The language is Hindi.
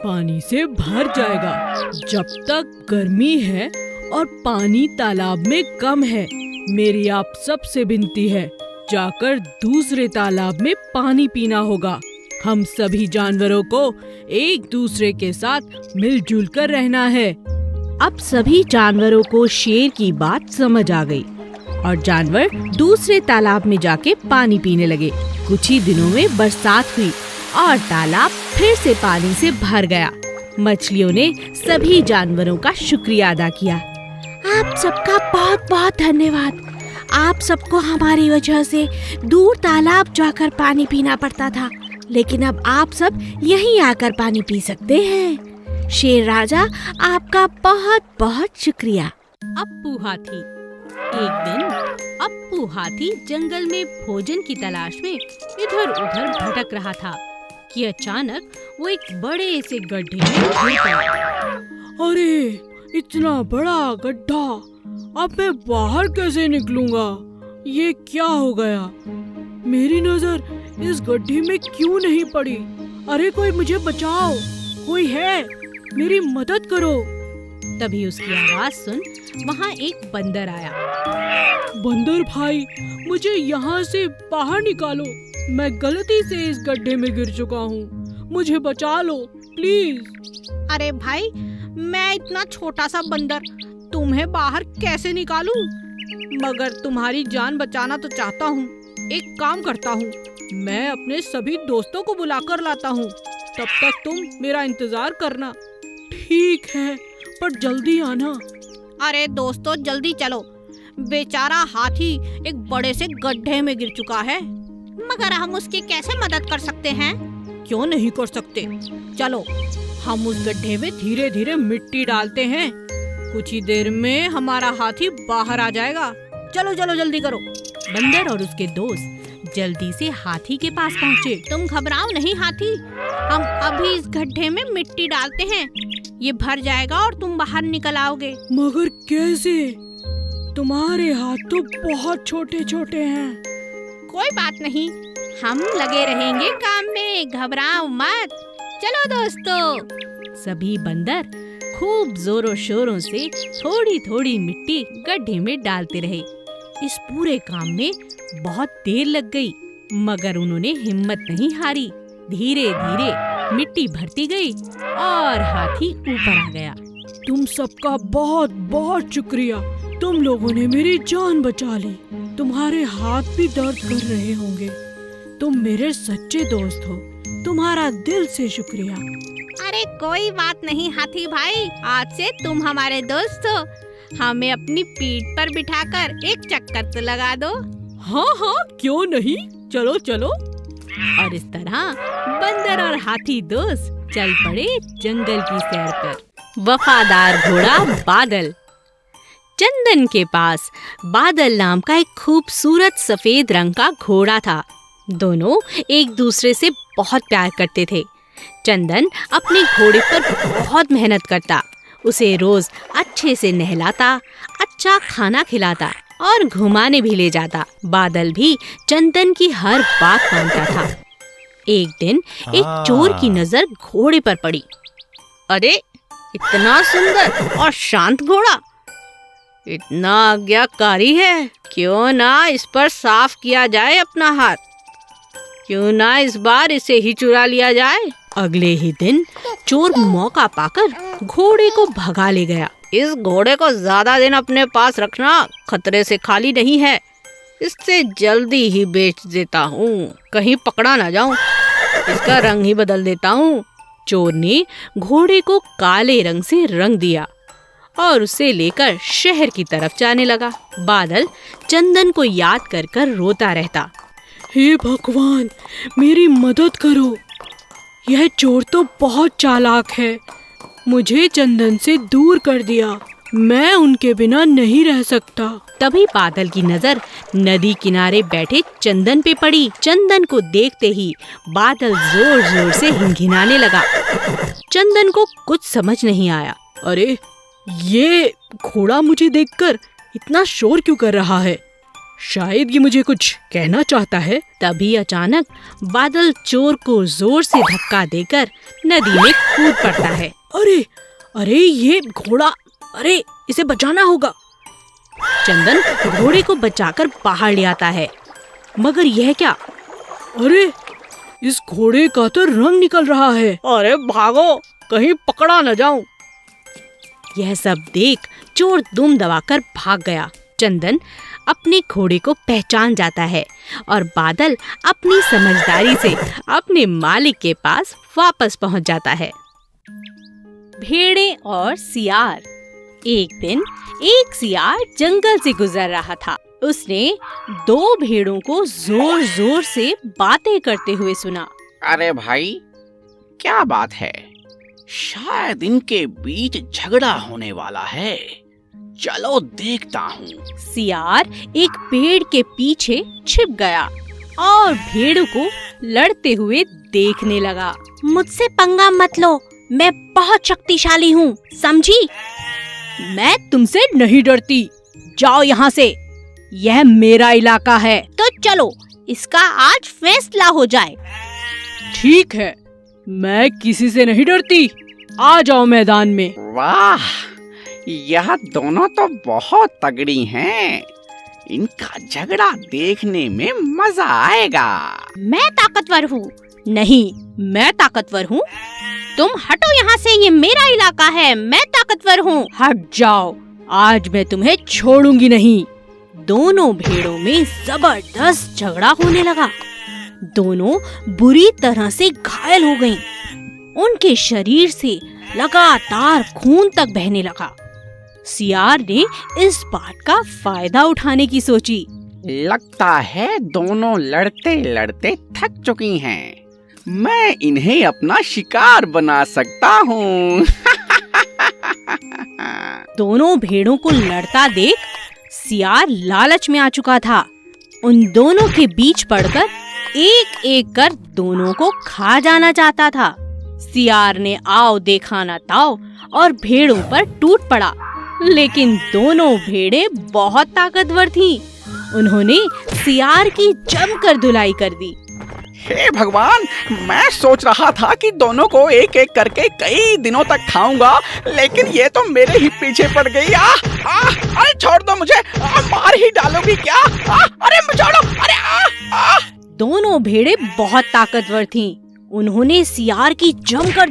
पानी से भर जाएगा। जब तक गर्मी है और पानी तालाब में कम है, मेरी आप सबसे विनती है, जाकर दूसरे तालाब में पानी पीना होगा। हम सभी जानवरों को एक दूसरे के साथ मिलजुल कर रहना है। अब सभी जानवरों को शेर की बात समझ आ गई और जानवर दूसरे तालाब में जाके पानी पीने लगे। कुछ ही दिनों में बरसात हुई और तालाब फिर से पानी से भर गया। मछलियों ने सभी जानवरों का शुक्रिया अदा किया। आप सबका बहुत बहुत धन्यवाद। आप सबको हमारी वजह से दूर तालाब जाकर पानी पीना पड़ता था, लेकिन अब आप सब यहीं आकर पानी पी सकते हैं। शेर राजा, आपका बहुत बहुत शुक्रिया। अप्पू हाथी। एक दिन अप्पू हाथी जंगल में भोजन की तलाश में इधर उधर भटक रहा था कि अचानक वो एक बड़े से गड्ढे में गिर पड़ा। अरे, इतना बड़ा गड्ढा, अब मैं बाहर कैसे निकलूंगा? ये क्या हो गया? मेरी नजर इस गड्ढे में क्यों नहीं पड़ी? अरे कोई मुझे बचाओ, कोई है, मेरी मदद करो। तभी उसकी आवाज सुन वहाँ एक बंदर आया। बंदर भाई, मुझे यहाँ से बाहर निकालो। मैं गलती से इस गड्ढे में गिर चुका हूँ, मुझे बचा लो प्लीज। अरे भाई, मैं इतना छोटा सा बंदर तुम्हें बाहर कैसे निकालूं? मगर तुम्हारी जान बचाना तो चाहता हूँ। एक काम करता हूँ, मैं अपने सभी दोस्तों को बुलाकर लाता हूँ, तब तक तुम मेरा इंतजार करना। ठीक है, पर जल्दी आना। अरे दोस्तों, जल्दी चलो, बेचारा हाथी एक बड़े से गड्ढे में गिर चुका है, मगर हम उसकी कैसे मदद कर सकते हैं? क्यों नहीं कर सकते? चलो, हम उस गड्ढे में धीरे धीरे मिट्टी डालते हैं। कुछ ही देर में हमारा हाथी बाहर आ जाएगा। चलो चलो, जल्दी करो। बंदर और उसके दोस्त जल्दी से हाथी के पास पहुँचे। तुम घबराओ नहीं हाथी, हम अभी इस गड्ढे में मिट्टी डालते हैं, ये भर जाएगा और तुम बाहर निकल आओगे। मगर कैसे? तुम्हारे हाथ तो बहुत छोटे छोटे हैं। कोई बात नहीं, हम लगे रहेंगे काम में, घबराओ मत। चलो दोस्तों। सभी बंदर खूब जोरों शोरों से थोड़ी थोड़ी मिट्टी गड्ढे में डालते रहे। इस पूरे काम में बहुत देर लग गई, मगर उन्होंने हिम्मत नहीं हारी। धीरे धीरे मिट्टी भरती गई और हाथी ऊपर आ गया। तुम सबका बहुत बहुत शुक्रिया, तुम लोगों ने मेरी जान बचा ली। तुम्हारे हाथ भी दर्द कर रहे होंगे। तुम मेरे सच्चे दोस्त हो, तुम्हारा दिल से शुक्रिया। अरे कोई बात नहीं हाथी भाई, आज से तुम हमारे दोस्त हो। हमें अपनी पीठ पर बिठाकर एक चक्कर तो लगा दो। हाँ हाँ, क्यों नहीं, चलो चलो। और इस तरह बंदर और हाथी दोस्त चल पड़े जंगल की सैर पर। वफादार घोड़ा बादल। चंदन के पास बादल नाम का एक खूबसूरत सफेद रंग का घोड़ा था। दोनों एक दूसरे से बहुत प्यार करते थे। चंदन अपने घोड़े पर बहुत मेहनत करता, उसे रोज अच्छे से नहलाता, अच्छा खाना खिलाता और घुमाने भी ले जाता। बादल भी चंदन की हर बात मानता था। एक दिन एक चोर की नजर घोड़े पर पड़ी। अरे, इतना सुंदर और शांत घोड़ा, इतना आज्ञाकारी है, क्यों ना इस पर साफ किया जाए अपना हाथ? क्यों ना इस बार इसे ही चुरा लिया जाए? अगले ही दिन चोर मौका पाकर घोड़े को भगा ले गया। इस घोड़े को ज्यादा दिन अपने पास रखना खतरे से खाली नहीं है, इससे जल्दी ही बेच देता हूँ, कहीं पकड़ा ना जाऊँ। इसका रंग ही बदल देता हूँ। चोर ने घोड़े को काले रंग से रंग दिया और उसे लेकर शहर की तरफ जाने लगा। बादल चंदन को याद कर कर रोता रहता। हे भगवान, मेरी मदद करो, यह चोर तो बहुत चालाक है, मुझे चंदन से दूर कर दिया, मैं उनके बिना नहीं रह सकता। तभी बादल की नजर नदी किनारे बैठे चंदन पे पड़ी। चंदन को देखते ही बादल जोर जोर से हिनहिनाने लगा। चंदन को कुछ समझ नहीं आया। अरे, ये घोड़ा मुझे देखकर इतना शोर क्यों कर रहा है? शायद ये मुझे कुछ कहना चाहता है। तभी अचानक बादल चोर को जोर से धक्का देकर नदी में कूद पड़ता है। अरे अरे ये घोड़ा, अरे इसे बचाना होगा। चंदन घोड़े को बचाकर बाहर ले आता है, मगर यह क्या? अरे इस घोड़े का तो रंग निकल रहा है। अरे भागो, कहीं पकड़ा न जाऊं। यह सब देख चोर दुम दबाकर भाग गया। चंदन अपने घोड़े को पहचान जाता है और बादल अपनी समझदारी से अपने मालिक के पास वापस पहुंच जाता है। भेड़ें और सियार। एक दिन एक सियार जंगल से गुजर रहा था। उसने दो भेड़ों को जोर जोर से बातें करते हुए सुना। अरे भाई, क्या बात है? शायद इनके बीच झगड़ा होने वाला है। चलो देखता हूँ। सियार एक पेड़ के पीछे छिप गया और भेड़ों को लड़ते हुए देखने लगा। मुझसे पंगा मत लो, मैं बहुत शक्तिशाली हूँ, समझी? मैं तुमसे नहीं डरती, जाओ यहाँ से, यह मेरा इलाका है। तो चलो इसका आज फैसला हो जाए। ठीक है, मैं किसी से नहीं डरती, आ जाओ मैदान में। वाह, यह दोनों तो बहुत तगड़ी हैं। इनका झगड़ा देखने में मजा आएगा। मैं ताकतवर हूँ। नहीं, मैं ताकतवर हूँ। तुम हटो यहाँ से, ये मेरा इलाका है, मैं ताकतवर हूँ। हट जाओ, आज मैं तुम्हें छोड़ूंगी नहीं। दोनों भेड़ों में जबरदस्त झगड़ा होने लगा। दोनों बुरी तरह से घायल हो गईं। उनके शरीर से लगातार खून तक बहने लगा। सियार ने इस बात का फायदा उठाने की सोची। लगता है दोनों लड़ते लड़ते थक चुकी हैं। मैं इन्हें अपना शिकार बना सकता हूँ। दोनों भेड़ों को लड़ता देख सियार लालच में आ चुका था। उन दोनों के बीच पड़कर एक एक कर दोनों को खा जाना चाहता था। सियार ने आओ देखा ना ताओ और भेड़ों पर टूट पड़ा, लेकिन दोनों भेड़ें बहुत ताकतवर थीं। उन्होंने सियार की जमकर धुलाई कर दी। हे भगवान, मैं सोच रहा था कि दोनों को एक एक करके कई दिनों तक खाऊंगा, लेकिन ये तो मेरे ही पीछे पड़ गई। अरे छोड़ दो मुझे, मार ही डालोगी क्या? अरे छोड़ो, अरे दोनों भेड़ें बहुत ताकतवर थीं। उन्होंने सियार की जमकर